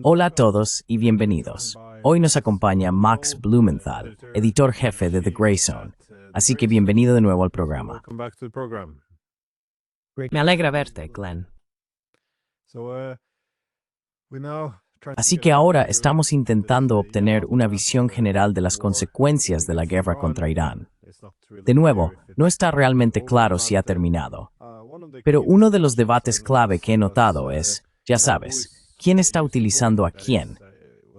Hola a todos y bienvenidos. Hoy nos acompaña Max Blumenthal, editor jefe de The Grey Zone. Así que bienvenido de nuevo al programa. Me alegra verte, Glenn. Así que ahora estamos intentando obtener una visión general de las consecuencias de la guerra contra Irán. De nuevo, no está realmente claro si ha terminado. Pero uno de los debates clave que he notado es, ya sabes, ¿quién está utilizando a quién?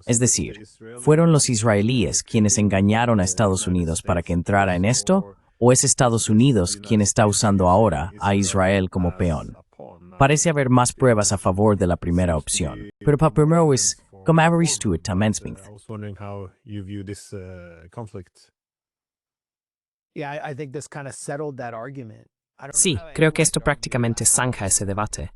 Es decir, ¿fueron los israelíes quienes engañaron a Estados Unidos para que entrara en esto? ¿O es Estados Unidos quien está usando ahora a Israel como peón? Parece haber más pruebas a favor de la primera opción. Pero para primero es, ¿cómo habéis tú también, Smith? Sí, creo que esto prácticamente zanja ese debate.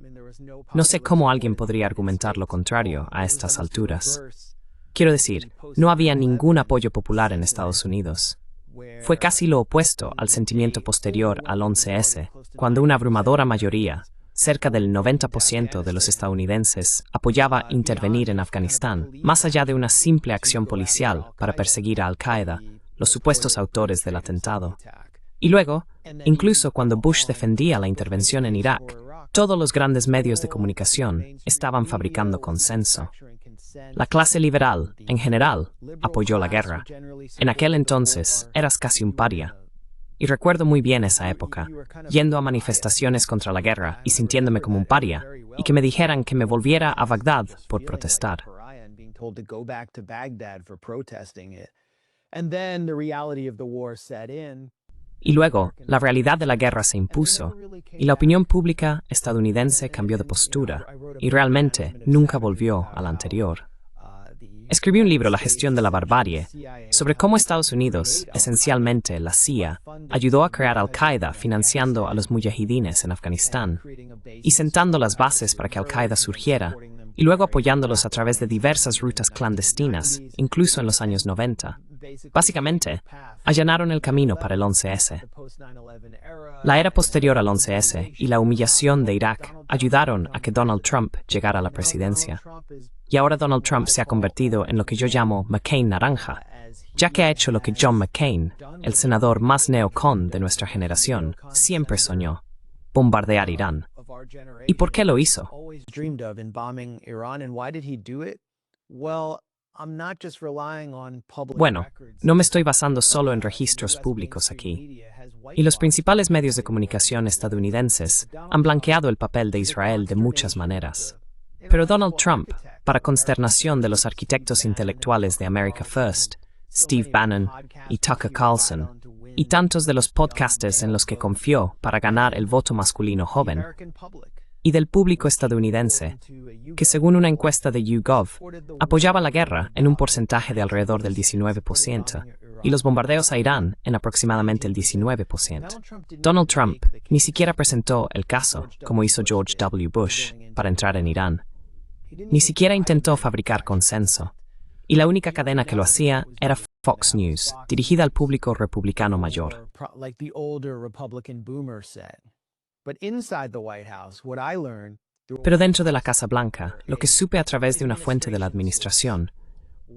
No sé cómo alguien podría argumentar lo contrario a estas alturas. Quiero decir, no había ningún apoyo popular en Estados Unidos. Fue casi lo opuesto al sentimiento posterior al 11S, cuando una abrumadora mayoría, cerca del 90% de los estadounidenses, apoyaba intervenir en Afganistán, más allá de una simple acción policial para perseguir a Al-Qaeda, los supuestos autores del atentado. Y luego, incluso cuando Bush defendía la intervención en Irak, todos los grandes medios de comunicación estaban fabricando consenso. La clase liberal, en general, apoyó la guerra. En aquel entonces, eras casi un paria. Y recuerdo muy bien esa época, yendo a manifestaciones contra la guerra y sintiéndome como un paria, y que me dijeran que me volviera a Bagdad por protestar. Y luego, la realidad de la guerra se impuso, y la opinión pública estadounidense cambió de postura, y realmente nunca volvió a la anterior. Escribí un libro, La gestión de la barbarie, sobre cómo Estados Unidos, esencialmente la CIA, ayudó a crear Al-Qaeda financiando a los mujahidines en Afganistán, y sentando las bases para que Al-Qaeda surgiera, y luego apoyándolos a través de diversas rutas clandestinas, incluso en los años 90. Básicamente, allanaron el camino para el 11S. La era posterior al 11S y la humillación de Irak ayudaron a que Donald Trump llegara a la presidencia. Y ahora Donald Trump se ha convertido en lo que yo llamo McCain naranja, ya que ha hecho lo que John McCain, el senador más neocon de nuestra generación, siempre soñó: bombardear Irán. ¿Y por qué lo hizo? Bueno, no me estoy basando solo en registros públicos aquí. Y los principales medios de comunicación estadounidenses han blanqueado el papel de Israel de muchas maneras. Pero Donald Trump, para consternación de los arquitectos intelectuales de America First, Steve Bannon y Tucker Carlson, y tantos de los podcasters en los que confió para ganar el voto masculino joven, y del público estadounidense, que según una encuesta de YouGov, apoyaba la guerra en un porcentaje de alrededor del 19%, y los bombardeos a Irán en aproximadamente el 19%. Donald Trump ni siquiera presentó el caso, como hizo George W. Bush, para entrar en Irán. Ni siquiera intentó fabricar consenso. Y la única cadena que lo hacía era Fox News, dirigida al público republicano mayor. Pero dentro de la Casa Blanca, lo que supe a través de una fuente de la administración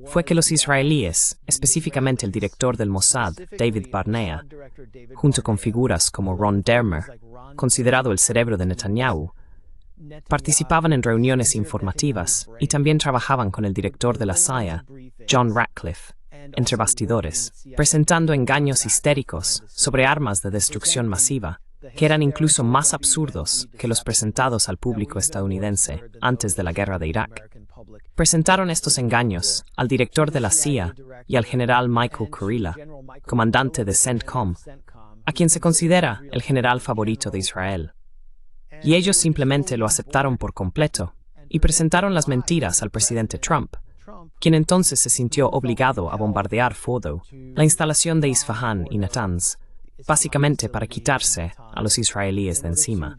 fue que los israelíes, específicamente el director del Mossad, David Barnea, junto con figuras como Ron Dermer, considerado el cerebro de Netanyahu, participaban en reuniones informativas y también trabajaban con el director de la CIA, John Ratcliffe, entre bastidores, presentando engaños histéricos sobre armas de destrucción masiva, que eran incluso más absurdos que los presentados al público estadounidense antes de la guerra de Irak. Presentaron estos engaños al director de la CIA y al general Michael Kurilla, comandante de CENTCOM, a quien se considera el general favorito de Israel. Y ellos simplemente lo aceptaron por completo y presentaron las mentiras al presidente Trump, quien entonces se sintió obligado a bombardear Fordo, la instalación de Isfahan y Natanz, básicamente para quitarse a los israelíes de encima.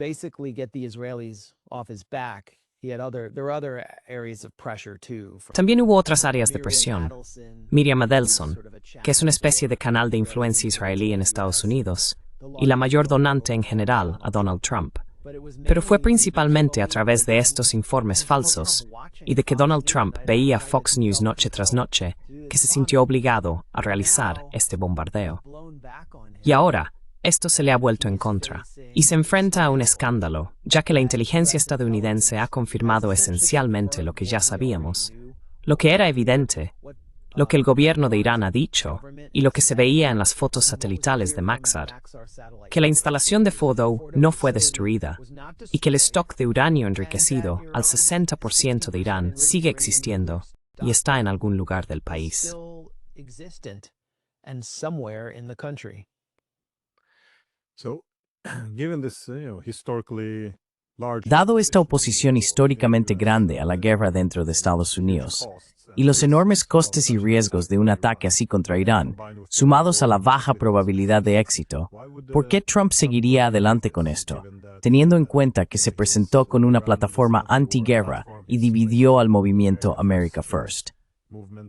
También hubo otras áreas de presión. Miriam Adelson, que es una especie de canal de influencia israelí en Estados Unidos, y la mayor donante en general a Donald Trump, Pero fue principalmente a través de estos informes falsos y de que Donald Trump veía Fox News noche tras noche que se sintió obligado a realizar este bombardeo. Y ahora, esto se le ha vuelto en contra, y se enfrenta a un escándalo, ya que la inteligencia estadounidense ha confirmado esencialmente lo que ya sabíamos, lo que era evidente, lo que el gobierno de Irán ha dicho, y lo que se veía en las fotos satelitales de Maxar, que la instalación de Fordow no fue destruida, y que el stock de uranio enriquecido al 60% de Irán sigue existiendo y está en algún lugar del país. Dado esta oposición históricamente grande a la guerra dentro de Estados Unidos, y los enormes costes y riesgos de un ataque así contra Irán, sumados a la baja probabilidad de éxito, ¿por qué Trump seguiría adelante con esto, teniendo en cuenta que se presentó con una plataforma antiguerra y dividió al movimiento America First?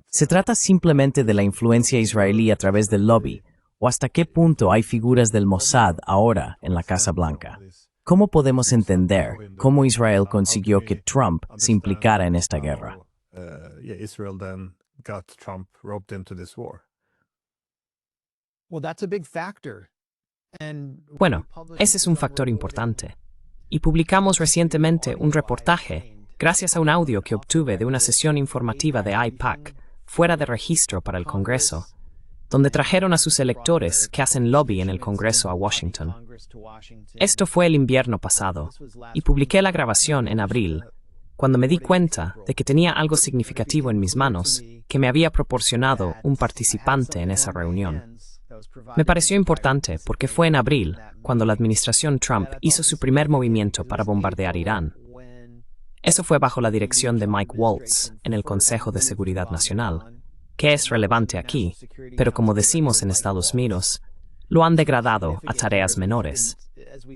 ¿Se trata simplemente de la influencia israelí a través del lobby, o hasta qué punto hay figuras del Mossad ahora en la Casa Blanca? ¿Cómo podemos entender cómo Israel consiguió que Trump se implicara en esta guerra? Israel then got Trump roped into this war. Bueno, ese es un factor importante. Y publicamos recientemente un reportaje gracias a un audio que obtuve de una sesión informativa de AIPAC fuera de registro para el Congreso, donde trajeron a sus electores que hacen lobby en el Congreso a Washington. Esto fue el invierno pasado, y publiqué la grabación en abril, cuando me di cuenta de que tenía algo significativo en mis manos que me había proporcionado un participante en esa reunión. Me pareció importante porque fue en abril cuando la administración Trump hizo su primer movimiento para bombardear Irán. Eso fue bajo la dirección de Mike Waltz en el Consejo de Seguridad Nacional, que es relevante aquí, pero como decimos en Estados Unidos, lo han degradado a tareas menores.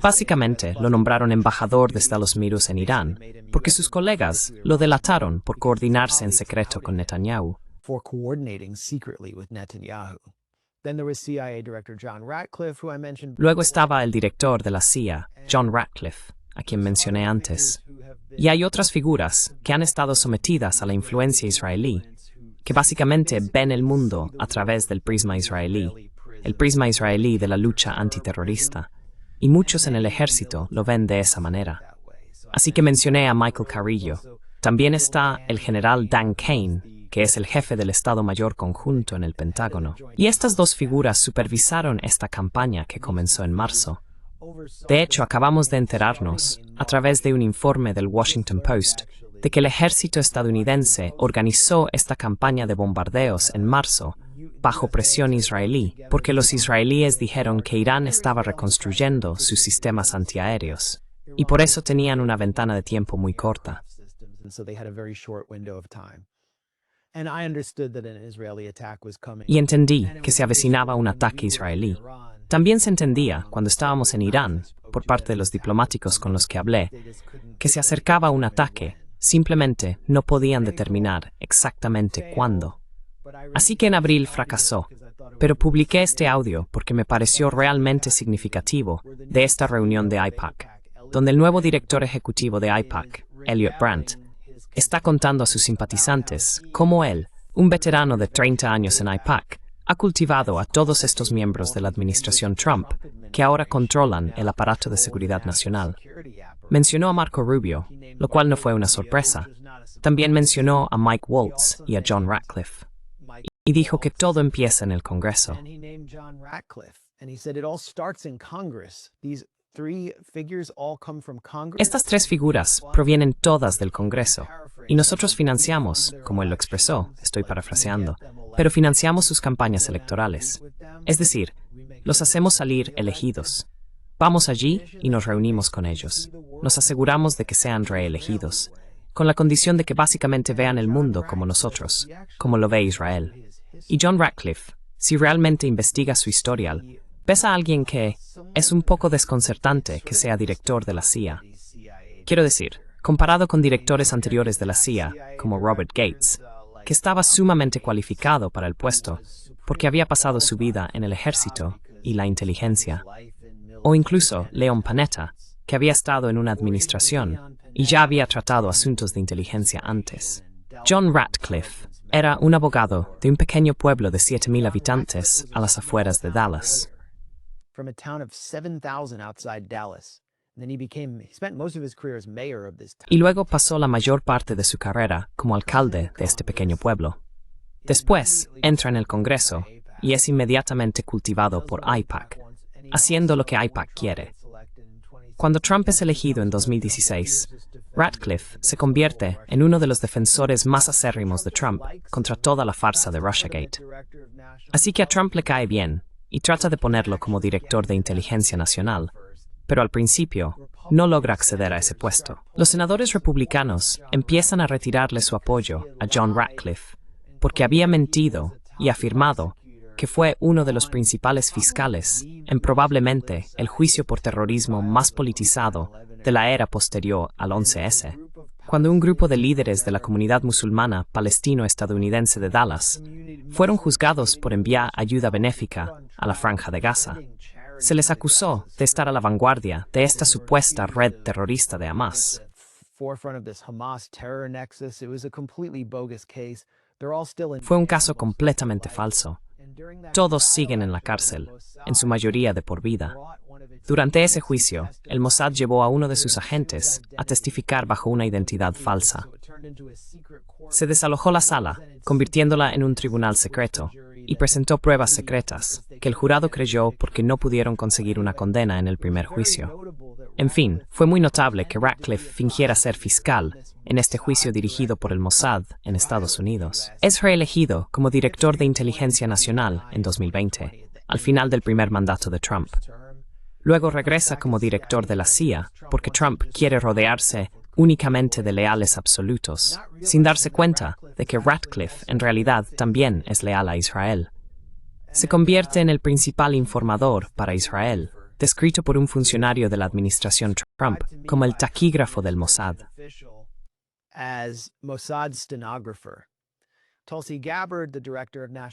Básicamente, lo nombraron embajador de Estados Unidos en Irán, porque sus colegas lo delataron por coordinarse en secreto con Netanyahu. Luego estaba el director de la CIA, John Ratcliffe, a quien mencioné antes. Y hay otras figuras que han estado sometidas a la influencia israelí, que básicamente ven el mundo a través del prisma israelí, el prisma israelí de la lucha antiterrorista, y muchos en el ejército lo ven de esa manera. Así que mencioné a Michael Carrillo. También está el general Dan Kane, que es el jefe del Estado Mayor Conjunto en el Pentágono. Y estas dos figuras supervisaron esta campaña que comenzó en marzo. De hecho, acabamos de enterarnos, a través de un informe del Washington Post, de que el ejército estadounidense organizó esta campaña de bombardeos en marzo, bajo presión israelí, porque los israelíes dijeron que Irán estaba reconstruyendo sus sistemas antiaéreos, y por eso tenían una ventana de tiempo muy corta. Y entendí que se avecinaba un ataque israelí. También se entendía, cuando estábamos en Irán, por parte de los diplomáticos con los que hablé, que se acercaba un ataque, simplemente no podían determinar exactamente cuándo. Así que en abril fracasó, pero publiqué este audio porque me pareció realmente significativo de esta reunión de AIPAC, donde el nuevo director ejecutivo de AIPAC, Elliot Brandt, está contando a sus simpatizantes cómo él, un veterano de 30 años en AIPAC, ha cultivado a todos estos miembros de la administración Trump, que ahora controlan el aparato de seguridad nacional. Mencionó a Marco Rubio, lo cual no fue una sorpresa. También mencionó a Mike Waltz y a John Ratcliffe. Y dijo que todo empieza en el Congreso. Estas tres figuras provienen todas del Congreso, y nosotros financiamos, como él lo expresó, estoy parafraseando, pero financiamos sus campañas electorales. Es decir, los hacemos salir elegidos. Vamos allí y nos reunimos con ellos. Nos aseguramos de que sean reelegidos, con la condición de que básicamente vean el mundo como nosotros, como lo ve Israel. Y John Ratcliffe, si realmente investiga su historial, ves a alguien que es un poco desconcertante que sea director de la CIA. Quiero decir, comparado con directores anteriores de la CIA, como Robert Gates, que estaba sumamente cualificado para el puesto porque había pasado su vida en el ejército y la inteligencia, o incluso Leon Panetta, que había estado en una administración y ya había tratado asuntos de inteligencia antes. John Ratcliffe era un abogado de un pequeño pueblo de 7,000 habitantes a las afueras de Dallas. Y luego pasó la mayor parte de su carrera como alcalde de este pequeño pueblo. Después entra en el Congreso y es inmediatamente cultivado por AIPAC, haciendo lo que AIPAC quiere. Cuando Trump es elegido en 2016, Ratcliffe se convierte en uno de los defensores más acérrimos de Trump contra toda la farsa de Russiagate. Así que a Trump le cae bien y trata de ponerlo como director de inteligencia nacional, pero al principio no logra acceder a ese puesto. Los senadores republicanos empiezan a retirarle su apoyo a John Ratcliffe porque había mentido y afirmado que fue uno de los principales fiscales en probablemente el juicio por terrorismo más politizado de la era posterior al 11S, cuando un grupo de líderes de la comunidad musulmana palestino-estadounidense de Dallas fueron juzgados por enviar ayuda benéfica a la Franja de Gaza. Se les acusó de estar a la vanguardia de esta supuesta red terrorista de Hamas. Fue un caso completamente falso. Todos siguen en la cárcel, en su mayoría de por vida. Durante ese juicio, el Mossad llevó a uno de sus agentes a testificar bajo una identidad falsa. Se desalojó la sala, convirtiéndola en un tribunal secreto, y presentó pruebas secretas, que el jurado creyó porque no pudieron conseguir una condena en el primer juicio. En fin, fue muy notable que Ratcliffe fingiera ser fiscal en este juicio dirigido por el Mossad en Estados Unidos. Es reelegido como director de inteligencia nacional en 2020, al final del primer mandato de Trump. Luego regresa como director de la CIA porque Trump quiere rodearse únicamente de leales absolutos, sin darse cuenta de que Ratcliffe en realidad también es leal a Israel. Se convierte en el principal informador para Israel, descrito por un funcionario de la administración Trump como el taquígrafo del Mossad.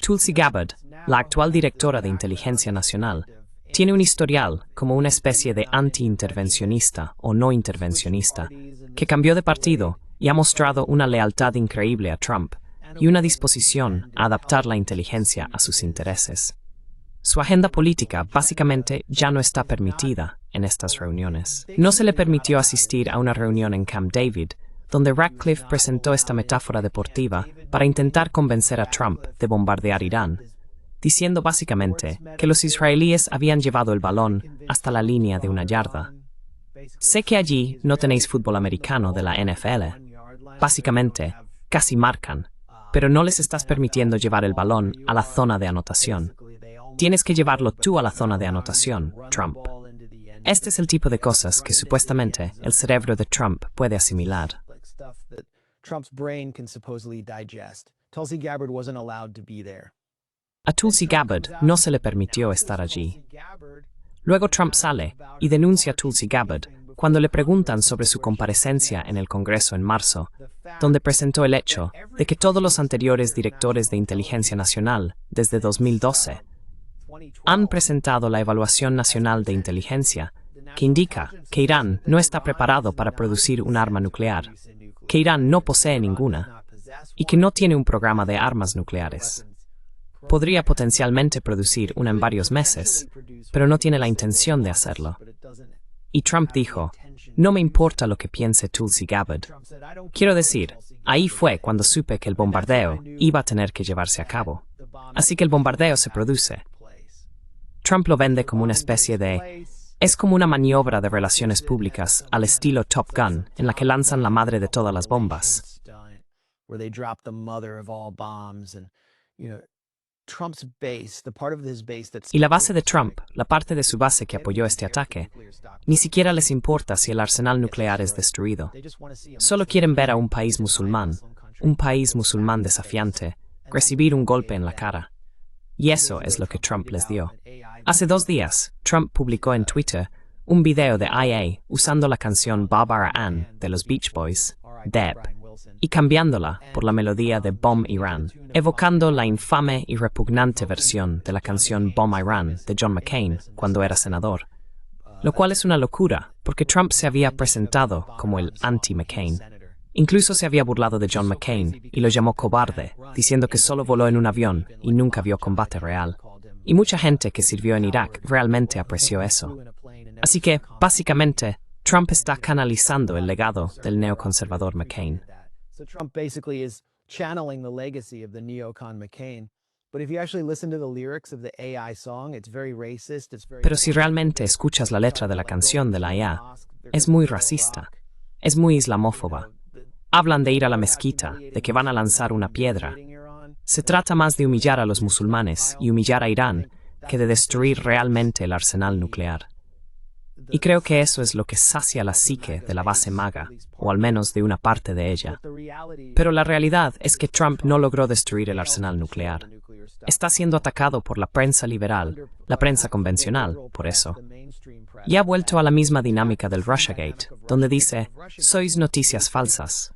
Tulsi Gabbard, la actual directora de inteligencia nacional, tiene un historial como una especie de anti-intervencionista o no intervencionista, que cambió de partido y ha mostrado una lealtad increíble a Trump y una disposición a adaptar la inteligencia a sus intereses. Su agenda política básicamente ya no está permitida en estas reuniones. No se le permitió asistir a una reunión en Camp David, donde Ratcliffe presentó esta metáfora deportiva para intentar convencer a Trump de bombardear Irán, diciendo básicamente que los israelíes habían llevado el balón hasta la línea de 1 yarda. Sé que allí no tenéis fútbol americano de la NFL. Básicamente, casi marcan, pero no les estás permitiendo llevar el balón a la zona de anotación. Tienes que llevarlo tú a la zona de anotación, Trump. Este es el tipo de cosas que supuestamente el cerebro de Trump puede asimilar. A Tulsi Gabbard no se le permitió estar allí. Luego Trump sale y denuncia a Tulsi Gabbard cuando le preguntan sobre su comparecencia en el Congreso en marzo, donde presentó el hecho de que todos los anteriores directores de inteligencia nacional, desde 2012, han presentado la Evaluación Nacional de Inteligencia, que indica que Irán no está preparado para producir un arma nuclear, que Irán no posee ninguna, y que no tiene un programa de armas nucleares. Podría potencialmente producir una en varios meses, pero no tiene la intención de hacerlo. Y Trump dijo, no me importa lo que piense Tulsi Gabbard. Quiero decir, ahí fue cuando supe que el bombardeo iba a tener que llevarse a cabo. Así que el bombardeo se produce. Trump lo vende como una especie de... Es como una maniobra de relaciones públicas al estilo Top Gun, en la que lanzan la madre de todas las bombas. Y la base de Trump, la parte de su base que apoyó este ataque, ni siquiera les importa si el arsenal nuclear es destruido. Solo quieren ver a un país musulmán desafiante, recibir un golpe en la cara. Y eso es lo que Trump les dio. Hace 2 días, Trump publicó en Twitter un video de IA usando la canción Bob R. Ann de los Beach Boys, Deb, y cambiándola por la melodía de Bomb Iran, evocando la infame y repugnante versión de la canción Bomb Iran de John McCain cuando era senador. lo cual es una locura, porque Trump se había presentado como el anti-McCain. Incluso se había burlado de John McCain y lo llamó cobarde, diciendo que solo voló en un avión y nunca vio combate real. Y mucha gente que sirvió en Irak realmente apreció eso. Así que, básicamente, Trump está canalizando el legado del neoconservador McCain. Trump basically is channeling the legacy of the neocon McCain. But if you actually listen to the lyrics of the AI song, it's very racist, it's very... Pero si realmente escuchas la letra de la canción de la IA, es muy racista, es muy islamófoba. Hablan de ir a la mezquita, de que van a lanzar una piedra. Se trata más de humillar a los musulmanes y humillar a Irán que de destruir realmente el arsenal nuclear. Y creo que eso es lo que sacia la psique de la base MAGA, o al menos de una parte de ella. Pero la realidad es que Trump no logró destruir el arsenal nuclear. Está siendo atacado por la prensa liberal, la prensa convencional, por eso. Y ha vuelto a la misma dinámica del Russiagate, donde dice, sois noticias falsas.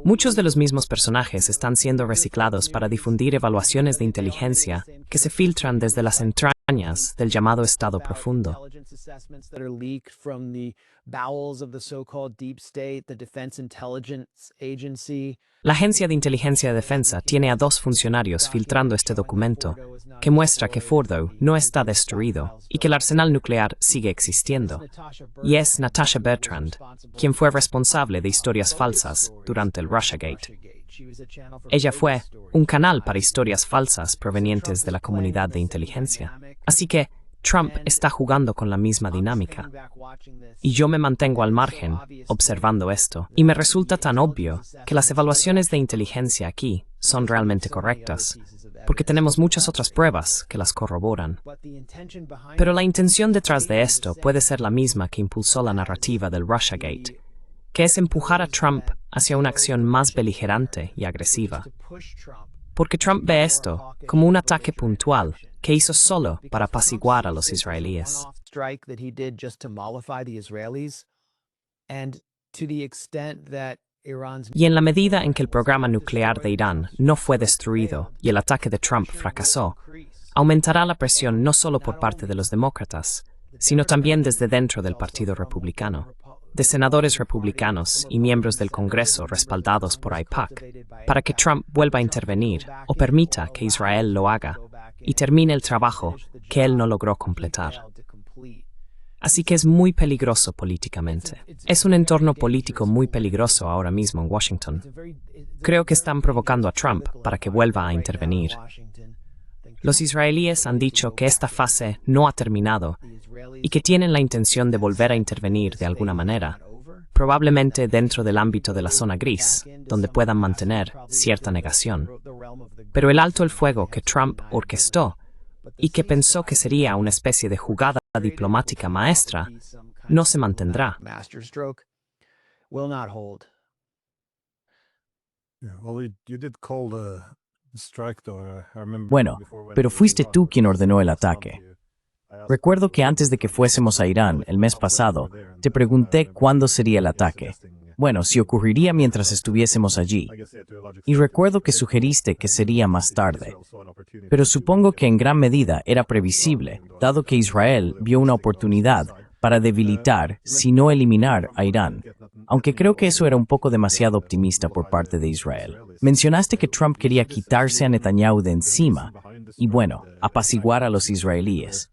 Muchos de los mismos personajes están siendo reciclados para difundir evaluaciones de inteligencia que se filtran desde las entrañas del llamado Estado profundo. La Agencia de Inteligencia de Defensa tiene a 2 funcionarios filtrando este documento, que muestra que Fordo no está destruido y que el arsenal nuclear sigue existiendo. Y es Natasha Bertrand, quien fue responsable de historias falsas durante el Russiagate. Ella fue un canal para historias falsas provenientes de la comunidad de inteligencia. Así que Trump está jugando con la misma dinámica. Y yo me mantengo al margen, observando esto, y me resulta tan obvio que las evaluaciones de inteligencia aquí son realmente correctas, porque tenemos muchas otras pruebas que las corroboran. Pero la intención detrás de esto puede ser la misma que impulsó la narrativa del Russiagate, que es empujar a Trump hacia una acción más beligerante y agresiva. Porque Trump ve esto como un ataque puntual que hizo solo para apaciguar a los israelíes. Y en la medida en que el programa nuclear de Irán no fue destruido y el ataque de Trump fracasó, aumentará la presión no solo por parte de los demócratas, sino también desde dentro del Partido Republicano, de senadores republicanos y miembros del Congreso respaldados por AIPAC, para que Trump vuelva a intervenir o permita que Israel lo haga y termine el trabajo que él no logró completar. Así que es muy peligroso políticamente. Es un entorno político muy peligroso ahora mismo en Washington. Creo que están provocando a Trump para que vuelva a intervenir. Los israelíes han dicho que esta fase no ha terminado y que tienen la intención de volver a intervenir de alguna manera, probablemente dentro del ámbito de la zona gris, donde puedan mantener cierta negación. Pero el alto el fuego que Trump orquestó y que pensó que sería una especie de jugada diplomática maestra, no se mantendrá. Bueno, pero fuiste tú quien ordenó el ataque. Recuerdo que antes de que fuésemos a Irán el mes pasado, te pregunté cuándo sería el ataque. Bueno, si ocurriría mientras estuviésemos allí. Y recuerdo que sugeriste que sería más tarde. Pero supongo que en gran medida era previsible, dado que Israel vio una oportunidad para debilitar, si no eliminar, a Irán. Aunque creo que eso era un poco demasiado optimista por parte de Israel. Mencionaste que Trump quería quitarse a Netanyahu de encima y, bueno, apaciguar a los israelíes.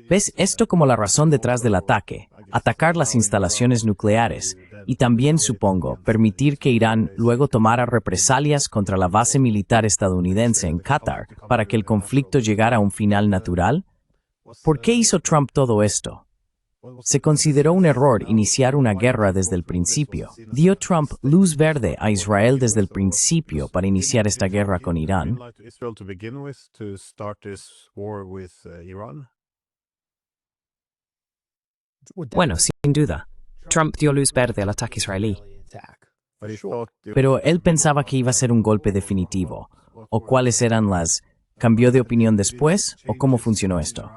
¿Ves esto como la razón detrás del ataque? Atacar las instalaciones nucleares y también, supongo, permitir que Irán luego tomara represalias contra la base militar estadounidense en Qatar para que el conflicto llegara a un final natural? ¿Por qué hizo Trump todo esto? Se consideró un error iniciar una guerra desde el principio. ¿Dio Trump luz verde a Israel desde el principio para iniciar esta guerra con Irán? Bueno, sin duda, Trump dio luz verde al ataque israelí. Pero él pensaba que iba a ser un golpe definitivo. ¿O cuáles eran las... ¿Cambió de opinión después? ¿O cómo funcionó esto?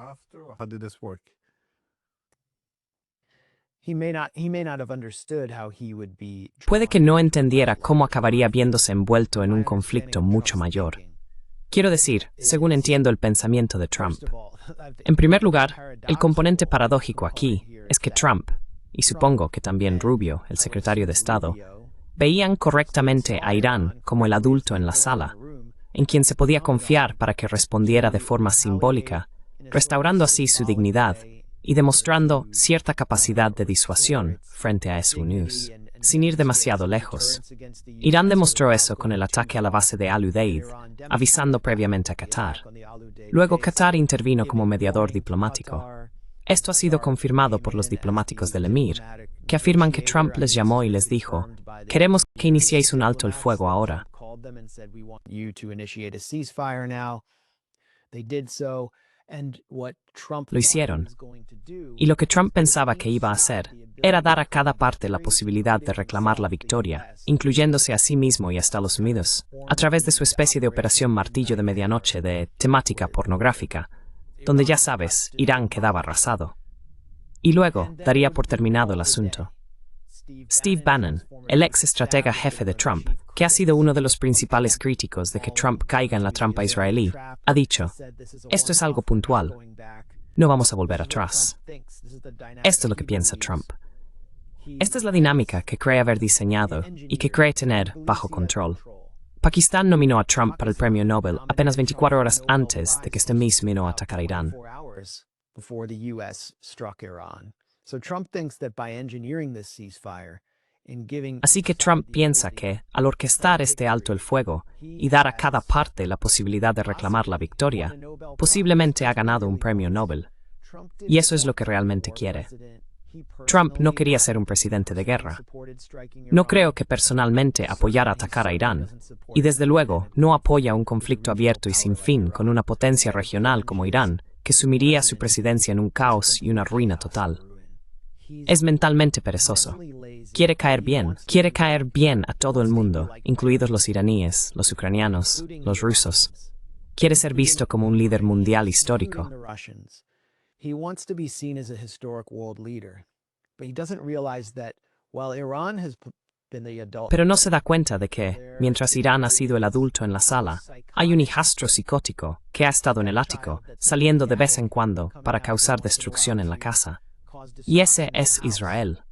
Puede que no entendiera cómo acabaría viéndose envuelto en un conflicto mucho mayor. Quiero decir, según entiendo el pensamiento de Trump. En primer lugar, el componente paradójico aquí es que Trump, y supongo que también Rubio, el secretario de Estado, veían correctamente a Irán como el adulto en la sala, en quien se podía confiar para que respondiera de forma simbólica, restaurando así su dignidad y demostrando cierta capacidad de disuasión frente a SU News. Sin ir demasiado lejos, Irán demostró eso con el ataque a la base de Al-Udeid, avisando previamente a Qatar. Luego Qatar intervino como mediador diplomático. Esto ha sido confirmado por los diplomáticos del Emir, que afirman que Trump les llamó y les dijo: queremos que iniciéis un alto el fuego ahora. Lo hicieron. Y lo que Trump pensaba que iba a hacer era dar a cada parte la posibilidad de reclamar la victoria, incluyéndose a sí mismo y a Estados Unidos, a través de su especie de operación martillo de medianoche de temática pornográfica, donde ya sabes, Irán quedaba arrasado. Y luego daría por terminado el asunto. Steve Bannon, el ex estratega jefe de Trump, que ha sido uno de los principales críticos de que Trump caiga en la trampa israelí, ha dicho: esto es algo puntual. No vamos a volver atrás. Esto es lo que piensa Trump. Esta es la dinámica que cree haber diseñado y que cree tener bajo control. Pakistán nominó a Trump para el premio Nobel apenas 24 horas antes de que este mismo vino a atacar a Irán. Así que Trump piensa que, al orquestar este alto el fuego y dar a cada parte la posibilidad de reclamar la victoria, posiblemente ha ganado un premio Nobel. Y eso es lo que realmente quiere. Trump no quería ser un presidente de guerra. No creo que personalmente apoyara atacar a Irán, y desde luego no apoya un conflicto abierto y sin fin con una potencia regional como Irán, que sumiría su presidencia en un caos y una ruina total. Es mentalmente perezoso. Quiere caer bien a todo el mundo, incluidos los iraníes, los ucranianos, los rusos. Quiere ser visto como un líder mundial histórico. Pero no se da cuenta de que, mientras Irán ha sido el adulto en la sala, hay un hijastro psicótico que ha estado en el ático, saliendo de vez en cuando para causar destrucción en la casa. Y ese es Israel.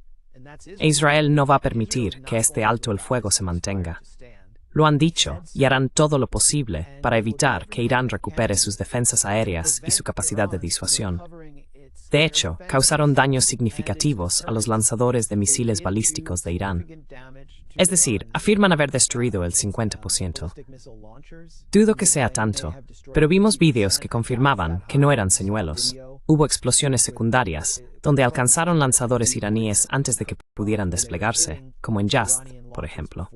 E Israel no va a permitir que este alto el fuego se mantenga. Lo han dicho y harán todo lo posible para evitar que Irán recupere sus defensas aéreas y su capacidad de disuasión. De hecho, causaron daños significativos a los lanzadores de misiles balísticos de Irán. Es decir, afirman haber destruido el 50%. Dudo que sea tanto, pero vimos vídeos que confirmaban que no eran señuelos. Hubo explosiones secundarias, donde alcanzaron lanzadores iraníes antes de que pudieran desplegarse, como en Yazd, por ejemplo.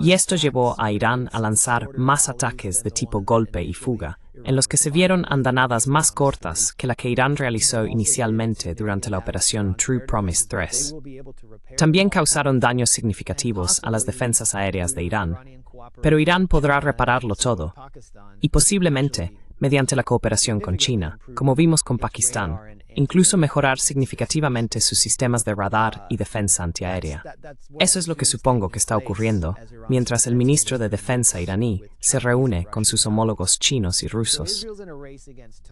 Y esto llevó a Irán a lanzar más ataques de tipo golpe y fuga, en los que se vieron andanadas más cortas que la que Irán realizó inicialmente durante la operación True Promise 3. También causaron daños significativos a las defensas aéreas de Irán, pero Irán podrá repararlo todo, y posiblemente, mediante la cooperación con China, como vimos con Pakistán, incluso mejorar significativamente sus sistemas de radar y defensa antiaérea. Eso es lo que supongo que está ocurriendo, mientras el ministro de Defensa iraní se reúne con sus homólogos chinos y rusos.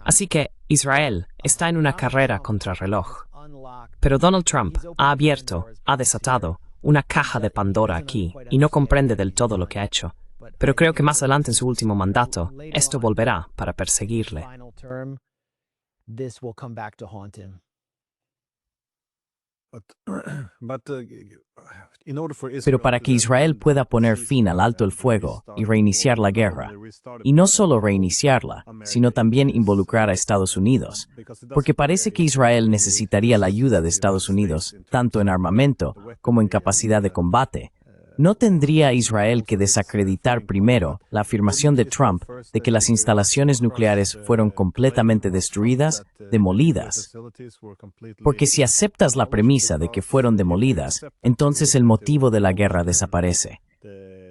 Así que Israel está en una carrera contrarreloj. Pero Donald Trump ha desatado una caja de Pandora aquí y no comprende del todo lo que ha hecho. Pero creo que más adelante en su último mandato, esto volverá para perseguirle. Pero para que Israel pueda poner fin al alto el fuego y reiniciar la guerra, y no solo reiniciarla, sino también involucrar a Estados Unidos, porque parece que Israel necesitaría la ayuda de Estados Unidos, tanto en armamento como en capacidad de combate, ¿no tendría Israel que desacreditar primero la afirmación de Trump de que las instalaciones nucleares fueron completamente destruidas, demolidas? Porque si aceptas la premisa de que fueron demolidas, entonces el motivo de la guerra desaparece.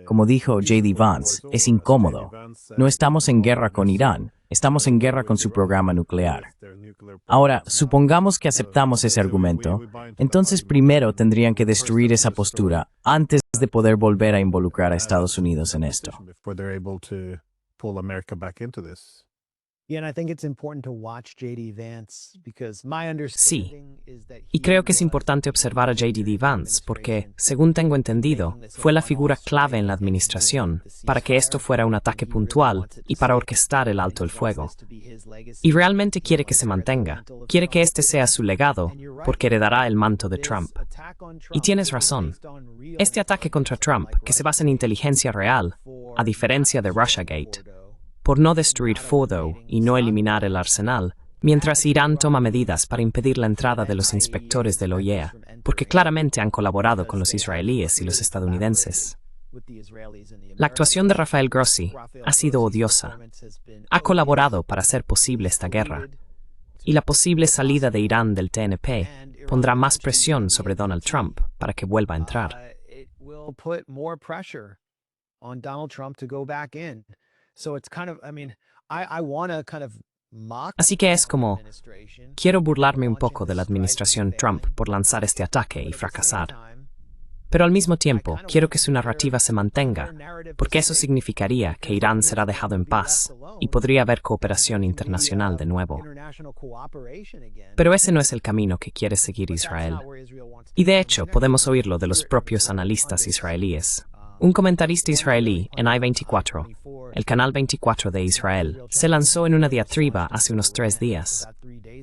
Como dijo J.D. Vance, es incómodo. No estamos en guerra con Irán, estamos en guerra con su programa nuclear. Ahora, supongamos que aceptamos ese argumento, entonces primero tendrían que destruir esa postura antes de poder volver a involucrar a Estados Unidos en esto. Yeah, and I think it's important to watch J.D. Vance because my Sí, understanding is that y creo que es importante observar a J.D. Vance porque, según tengo entendido, fue la figura clave en la administración para que esto fuera un ataque puntual y para orquestar el alto el fuego. Y realmente quiere que se mantenga, quiere que este sea su legado porque heredará el manto de Trump. Y tienes razón, este ataque contra Trump, que se basa en inteligencia real, a diferencia de Russiagate, por no destruir Fordo y no eliminar el arsenal, mientras Irán toma medidas para impedir la entrada de los inspectores de la OIEA, porque claramente han colaborado con los israelíes y los estadounidenses. La actuación de Rafael Grossi ha sido odiosa. Ha colaborado para hacer posible esta guerra. Y la posible salida de Irán del TNP pondrá más presión sobre Donald Trump para que vuelva a entrar. Así que es como, quiero burlarme un poco de la administración Trump por lanzar este ataque y fracasar. Pero al mismo tiempo, quiero que su narrativa se mantenga, porque eso significaría que Irán será dejado en paz y podría haber cooperación internacional de nuevo. Pero ese no es el camino que quiere seguir Israel. Y de hecho, podemos oírlo de los propios analistas israelíes. Un comentarista israelí en I-24, el canal 24 de Israel, se lanzó en una diatriba hace unos 3 días,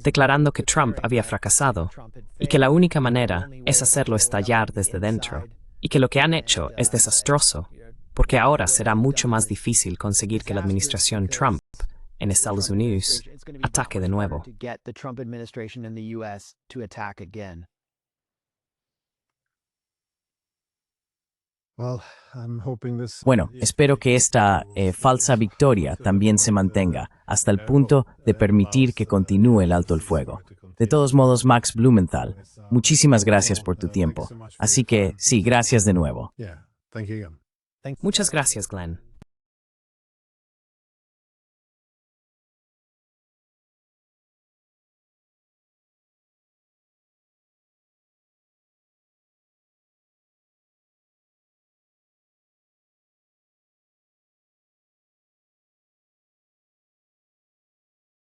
declarando que Trump había fracasado y que la única manera es hacerlo estallar desde dentro, y que lo que han hecho es desastroso, porque ahora será mucho más difícil conseguir que la administración Trump en Estados Unidos ataque de nuevo. Bueno, espero que esta falsa victoria también se mantenga hasta el punto de permitir que continúe el alto el fuego. De todos modos, Max Blumenthal, muchísimas gracias por tu tiempo. Así que, sí, gracias de nuevo. Muchas gracias, Glenn.